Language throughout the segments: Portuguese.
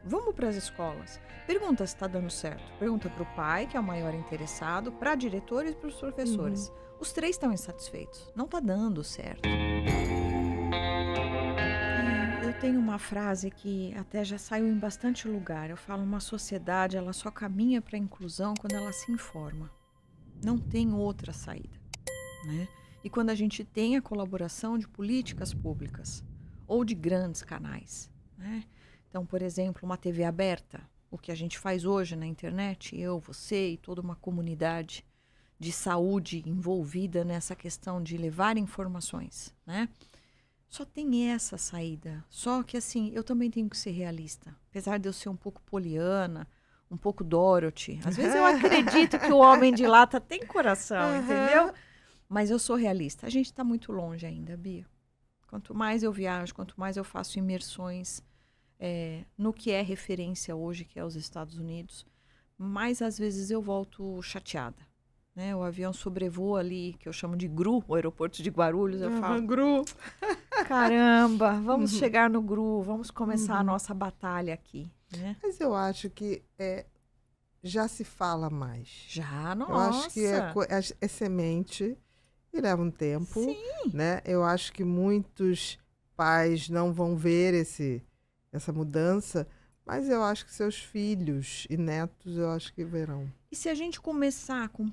Vamos para as escolas. Pergunta se está dando certo. Pergunta para o pai, que é o maior interessado, para diretores e para os professores. Os três estão insatisfeitos. Não está dando certo. Eu tenho uma frase que até já saiu em bastante lugar. Eu falo, uma sociedade ela só caminha para a inclusão quando ela se informa. Não tem outra saída, né? E quando a gente tem a colaboração de políticas públicas ou de grandes canais, né? Então, por exemplo, uma TV aberta, o que a gente faz hoje na internet, eu, você e toda uma comunidade de saúde envolvida nessa questão de levar informações, né? Só tem essa saída. Só que, assim, eu também tenho que ser realista. Apesar de eu ser um pouco poliana, um pouco Dorothy. Às vezes eu acredito que o homem de lata tem coração, entendeu? Mas eu sou realista. A gente está muito longe ainda, Bia. Quanto mais eu viajo, quanto mais eu faço imersões no que é referência hoje, que é os Estados Unidos, mais às vezes eu volto chateada. Né? O avião sobrevoa ali, que eu chamo de GRU, o aeroporto de Guarulhos, eu falo, GRU. Caramba, vamos chegar no GRU, vamos começar a nossa batalha aqui. Né? Mas eu acho que já se fala mais. Já, nossa. Eu acho que é semente e leva um tempo. Sim. Né? Eu acho que muitos pais não vão ver essa mudança, mas eu acho que seus filhos e netos, eu acho que verão. E se a gente começar com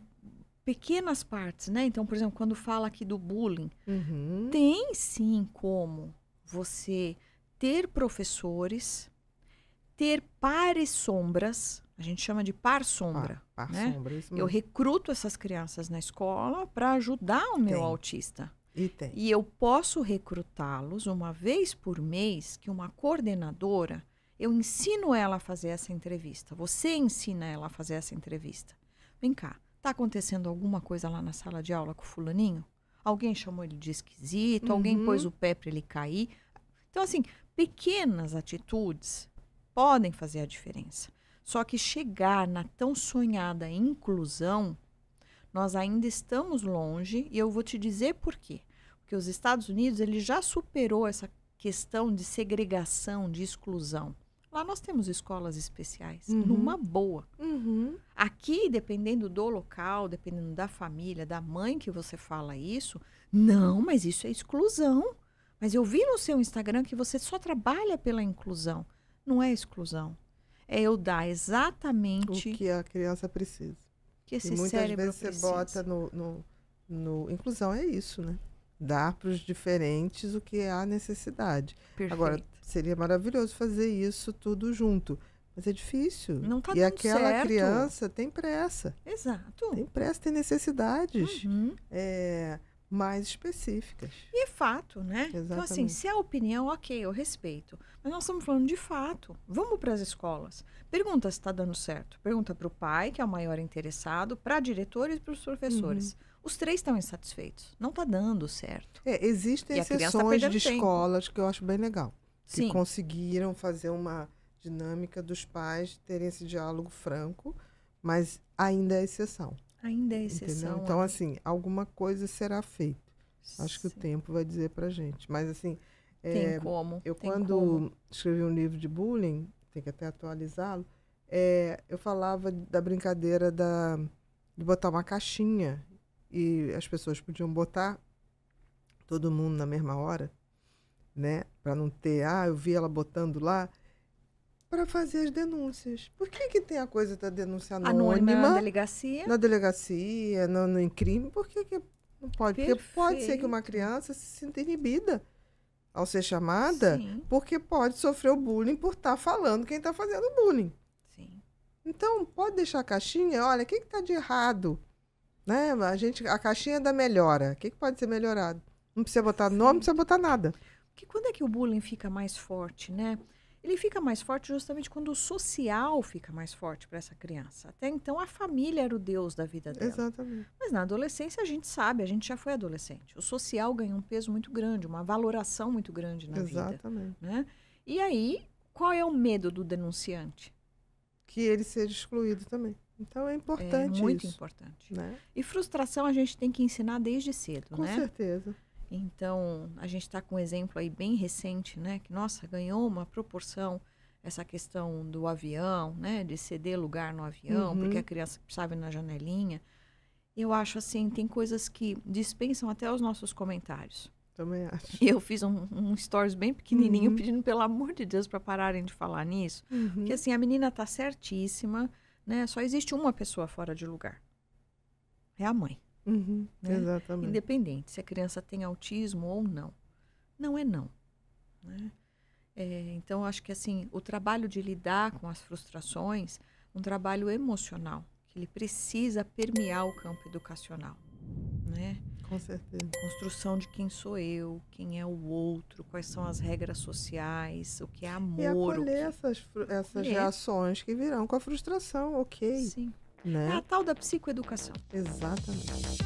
pequenas partes, né? Então, por exemplo, quando fala aqui do bullying, tem sim como você ter professores, ter pares sombras, a gente chama de par-sombra. Né? Sombra, isso mesmo. Eu recruto essas crianças na escola para ajudar o meu autista. E eu posso recrutá-los uma vez por mês, que uma coordenadora, eu ensino ela a fazer essa entrevista. Você ensina ela a fazer essa entrevista. Vem cá, tá acontecendo alguma coisa lá na sala de aula com o fulaninho? Alguém chamou ele de esquisito? Alguém pôs o pé para ele cair? Então, assim, pequenas atitudes podem fazer a diferença. Só que chegar na tão sonhada inclusão, nós ainda estamos longe, e eu vou te dizer por quê. Porque os Estados Unidos ele já superou essa questão de segregação, de exclusão. Lá nós temos escolas especiais, numa boa. Aqui, dependendo do local, dependendo da família, da mãe que você fala isso, não, mas isso é exclusão. Mas eu vi no seu Instagram que você só trabalha pela inclusão. Não é exclusão. É eu dar exatamente o que a criança precisa. Que esse e muitas cérebro vezes precisa. Você bota no inclusão, é isso, né? Dar para os diferentes o que há necessidade. Perfeito. Agora, seria maravilhoso fazer isso tudo junto. Mas é difícil. Não tá e dando aquela certo. criança tem pressa. Exato. Tem pressa, tem necessidades mais específicas. E é fato, né? Exatamente. Então, assim, se é opinião, ok, eu respeito. Mas nós estamos falando de fato. Vamos para as escolas. Pergunta se está dando certo. Pergunta para o pai, que é o maior interessado, para diretores e para os professores. Os três estão insatisfeitos. Não está dando certo. Existem exceções de escolas que eu acho bem legal. Sim. Que conseguiram fazer uma dinâmica dos pais terem esse diálogo franco, mas ainda é exceção. Ainda é exceção. Entendeu? Então, assim, alguma coisa será feita. Acho que o tempo vai dizer pra gente. Mas, assim... Tem como. Quando escrevi um livro de bullying, tem que até atualizá-lo, eu falava da brincadeira de botar uma caixinha e as pessoas podiam botar todo mundo na mesma hora, né? Para não ter, eu vi ela botando lá, para fazer as denúncias. Por que tem a coisa da denúncia anônima? Na delegacia? Na delegacia, em crime. Por que não pode? Perfeito. Porque pode ser que uma criança se sinta inibida ao ser chamada, porque pode sofrer o bullying por estar falando quem está fazendo bullying. Sim. Então, pode deixar a caixinha, olha, o que está de errado? Né? A caixinha da melhora. O que pode ser melhorado? Não precisa botar nome, não precisa botar nada. Porque quando é que o bullying fica mais forte, né? Ele fica mais forte justamente quando o social fica mais forte para essa criança. Até então, a família era o Deus da vida dela. Exatamente. Mas na adolescência, a gente sabe, a gente já foi adolescente. O social ganha um peso muito grande, uma valoração muito grande na vida. Exatamente. Né? E aí, qual é o medo do denunciante? Que ele seja excluído também. Então, é importante muito isso. Importante. Né? E frustração a gente tem que ensinar desde cedo, Com certeza. Então, a gente está com um exemplo aí bem recente, né? Que, nossa, ganhou uma proporção essa questão do avião, né? De ceder lugar no avião, porque a criança sabe na janelinha. Eu acho assim, tem coisas que dispensam até os nossos comentários. Também acho. Eu fiz um stories bem pequenininho pedindo, pelo amor de Deus, para pararem de falar nisso. Porque assim, a menina tá certíssima, né? Só existe uma pessoa fora de lugar. É a mãe. Né? Exatamente. Independente se a criança tem autismo ou não. Não é não. Né? Então, acho que assim, o trabalho de lidar com as frustrações, um trabalho emocional, que ele precisa permear o campo educacional. Né? Com certeza. Construção de quem sou eu, quem é o outro, quais são as regras sociais, o que é amor. E acolher essas reações que virão com a frustração, ok. Sim. Né? É a tal da psicoeducação. Exatamente.